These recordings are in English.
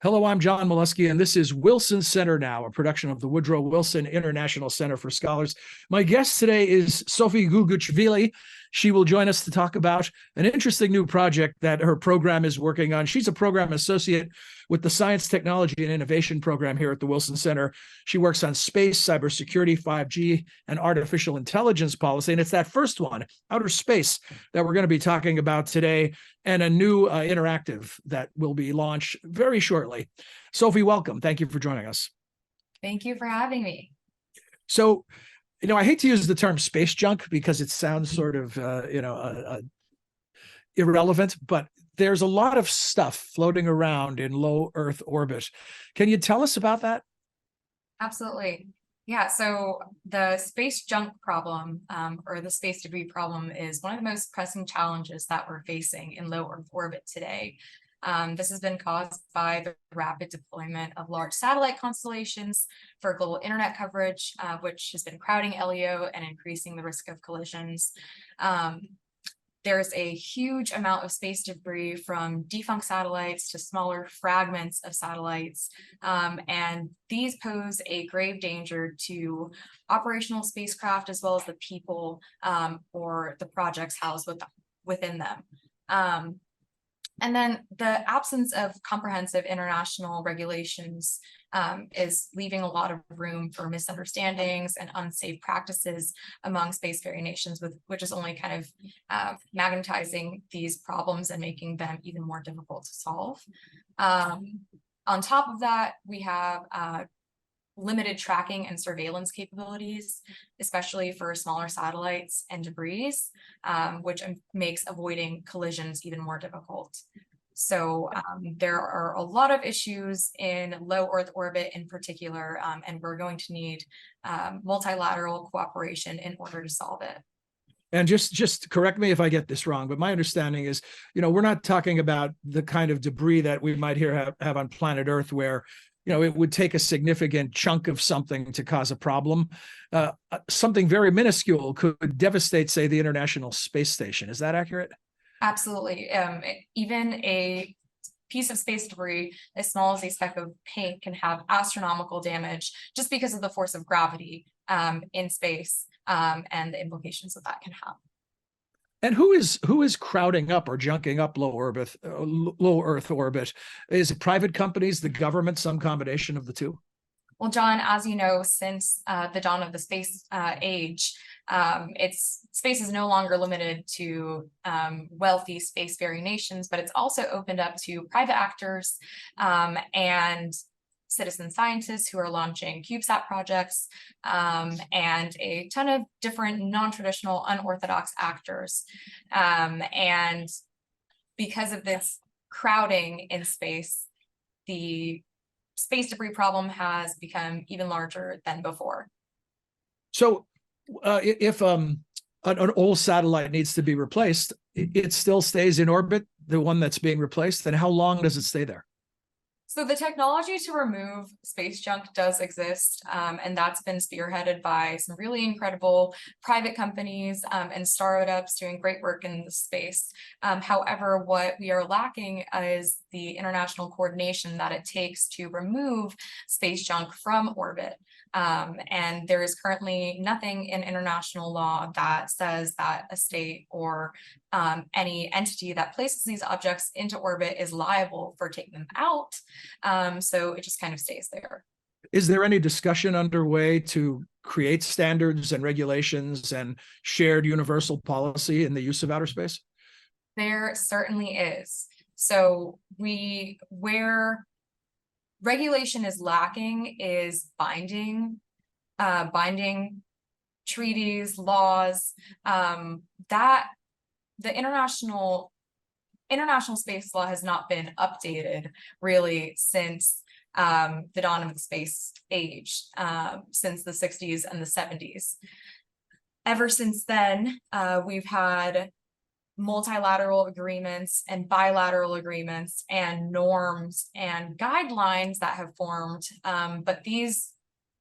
Hello, I'm John Molesky, and this is Wilson Center Now, a production of the Woodrow Wilson International Center for Scholars. My guest today is Sophie Goguichvili. She will join us to talk about an interesting new project that her program is working on. She's a program associate with the Science, Technology, and Innovation program here at the Wilson Center. She works on space, cybersecurity, 5G, and artificial intelligence policy. And it's that first one, outer space, that we're going to be talking about today, and a new interactive that will be launched very shortly. Sophie, welcome. Thank you for joining us. Thank you for having me. So, I hate to use the term space junk because it sounds sort of, irrelevant, but there's a lot of stuff floating around in low Earth orbit. Can you tell us about that? Absolutely. Yeah, so the space junk problem, or the space debris problem, is one of the most pressing challenges that we're facing in low Earth orbit today. This has been caused by the rapid deployment of large satellite constellations for global internet coverage, which has been crowding LEO and increasing the risk of collisions. There's a huge amount of space debris from defunct satellites to smaller fragments of satellites, and these pose a grave danger to operational spacecraft as well as the people or the projects housed within them. And then the absence of comprehensive international regulations is leaving a lot of room for misunderstandings and unsafe practices among spacefaring nations, which is only kind of magnetizing these problems and making them even more difficult to solve. On top of that, we have limited tracking and surveillance capabilities, especially for smaller satellites and debris, which makes avoiding collisions even more difficult. So there are a lot of issues in low Earth orbit in particular, and we're going to need multilateral cooperation in order to solve it. And just correct me if I get this wrong, but my understanding is, we're not talking about the kind of debris that we might have on planet Earth where it would take a significant chunk of something to cause a problem. Something very minuscule could devastate, say, the International Space Station. Is that accurate? Absolutely. Even a piece of space debris as small as a speck of paint can have astronomical damage just because of the force of gravity in space and the implications that can have. And who is crowding up or junking up low Earth orbit? Is it private companies, the government, some combination of the two? Well, John, as you know, since the dawn of the space age, space is no longer limited to wealthy spacefaring nations, but it's also opened up to private actors and citizen scientists who are launching CubeSat projects, and a ton of different non-traditional, unorthodox actors. And because of this crowding in space, the space debris problem has become even larger than before. So if an old satellite needs to be replaced, it still stays in orbit, the one that's being replaced, then how long does it stay there? So the technology to remove space junk does exist, and that's been spearheaded by some really incredible private companies and startups doing great work in the space. However, what we are lacking is the international coordination that it takes to remove space junk from orbit. And there is currently nothing in international law that says that a state or any entity that places these objects into orbit is liable for taking them out. So it just kind of stays there. Is there any discussion underway to create standards and regulations and shared universal policy in the use of outer space? There certainly is. So where regulation is lacking is binding treaties, laws, that the international space law has not been updated really since the dawn of the space age, since the 60s and the 70s. Ever since then, we've had multilateral agreements and bilateral agreements and norms and guidelines that have formed, but these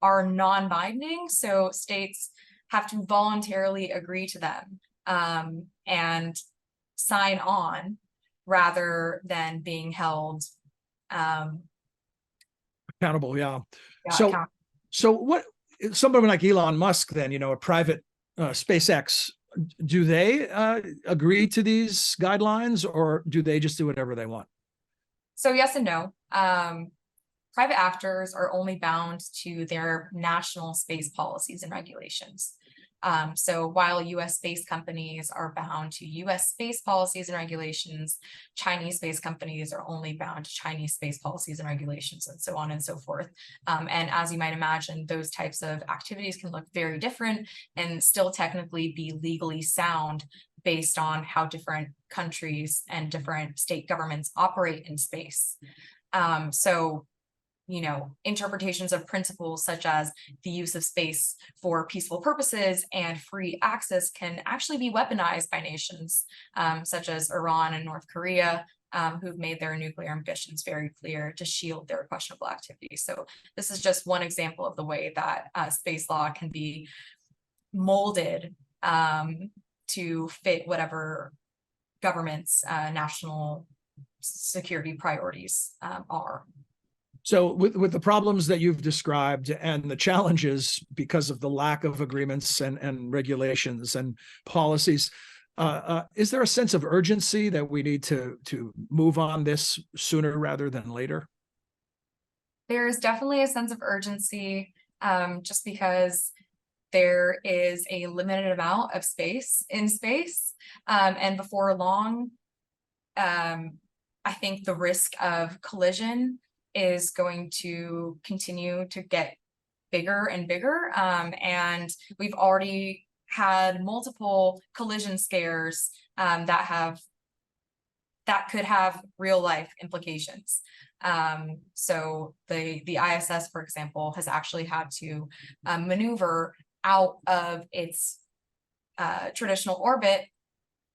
are non-binding, so states have to voluntarily agree to them and sign on rather than being held Accountable, yeah. Yeah, So, so what? Somebody like Elon Musk, then, a private SpaceX, do they agree to these guidelines, or do they just do whatever they want? So yes and no. Private actors are only bound to their national space policies and regulations. So while US space companies are bound to US space policies and regulations, Chinese space companies are only bound to Chinese space policies and regulations, and so on and so forth. And as you might imagine, those types of activities can look very different and still technically be legally sound based on how different countries and different state governments operate in space. So interpretations of principles such as the use of space for peaceful purposes and free access can actually be weaponized by nations such as Iran and North Korea, who've made their nuclear ambitions very clear to shield their questionable activities. So this is just one example of the way that space law can be molded to fit whatever government's national security priorities are. So with the problems that you've described and the challenges because of the lack of agreements and regulations and policies, is there a sense of urgency that we need to move on this sooner rather than later? There is definitely a sense of urgency, just because there is a limited amount of space in space, and before long, I think the risk of collision is going to continue to get bigger and bigger. And we've already had multiple collision scares that could have real life implications. So the ISS, for example, has actually had to maneuver out of its traditional orbit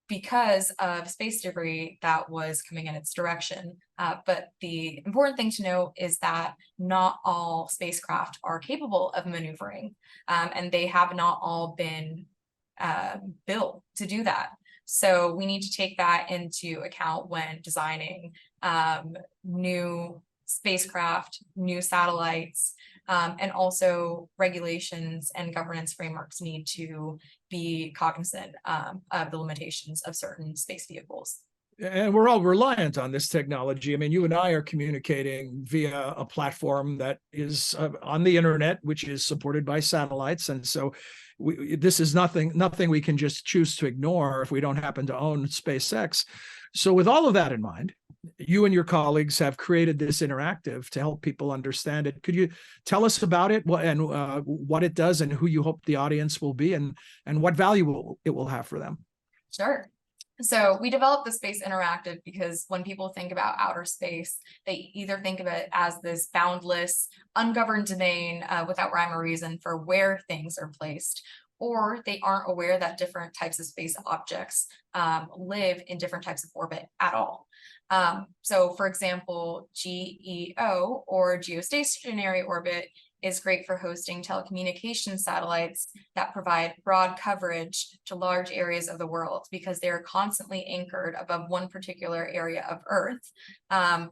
because of space debris that was coming in its direction. But the important thing to note is that not all spacecraft are capable of maneuvering, and they have not all been built to do that. So we need to take that into account when designing new spacecraft, new satellites, and also regulations and governance frameworks need to be cognizant of the limitations of certain space vehicles. And we're all reliant on this technology. I mean, you and I are communicating via a platform that is on the internet, which is supported by satellites. And so this is nothing we can just choose to ignore if we don't happen to own SpaceX. So with all of that in mind, you and your colleagues have created this interactive to help people understand it. Could you tell us about it and what it does and who you hope the audience will be and what value it will have for them? Sure. So we developed the Space Interactive because when people think about outer space, they either think of it as this boundless, ungoverned domain without rhyme or reason for where things are placed, or they aren't aware that different types of space objects live in different types of orbit at all. So for example, GEO or geostationary orbit is great for hosting telecommunications satellites that provide broad coverage to large areas of the world because they're constantly anchored above one particular area of Earth,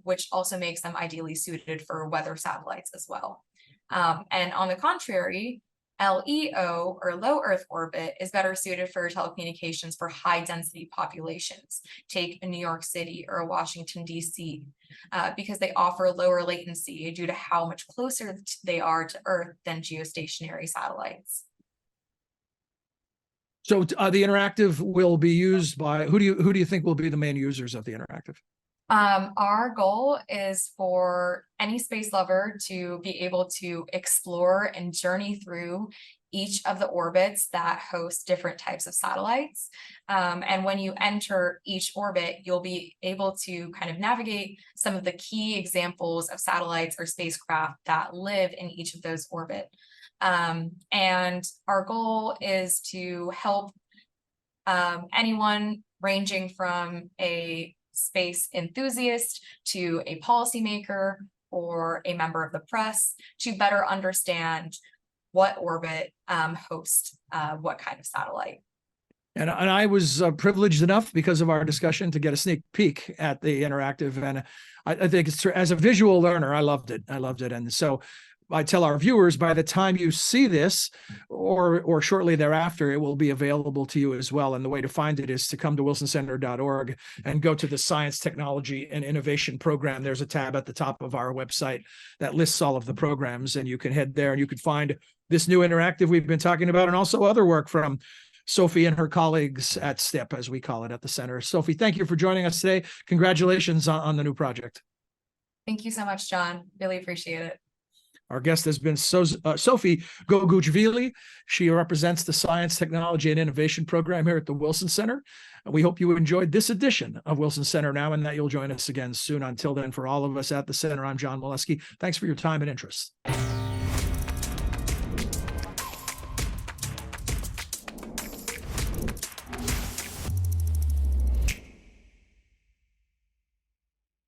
which also makes them ideally suited for weather satellites as well. And on the contrary, LEO or low Earth orbit is better suited for telecommunications for high density populations. Take a New York City or a Washington, DC, because they offer lower latency due to how much closer they are to Earth than geostationary satellites. So the interactive will be used by who do you think will be the main users of the interactive? Our goal is for any space lover to be able to explore and journey through each of the orbits that host different types of satellites. And when you enter each orbit, you'll be able to kind of navigate some of the key examples of satellites or spacecraft that live in each of those orbits. And our goal is to help anyone ranging from a space enthusiast to a policymaker or a member of the press to better understand what orbit hosts what kind of satellite. And I was privileged enough because of our discussion to get a sneak peek at the interactive. And I think it's, as a visual learner, I loved it. I loved it. And so I tell our viewers, by the time you see this or shortly thereafter, it will be available to you as well. And the way to find it is to come to wilsoncenter.org and go to the Science, Technology, and Innovation program. There's a tab at the top of our website that lists all of the programs, and you can head there and you can find this new interactive we've been talking about, and also other work from Sophie and her colleagues at STEP, as we call it at the center. Sophie, thank you for joining us today. Congratulations on the new project. Thank you so much, John. Really appreciate it. Our guest has been Sophie Goguichvili. She represents the Science, Technology, and Innovation program here at the Wilson Center. We hope you enjoyed this edition of Wilson Center Now, and that you'll join us again soon. Until then, for all of us at the center, I'm John Molesky. Thanks for your time and interest.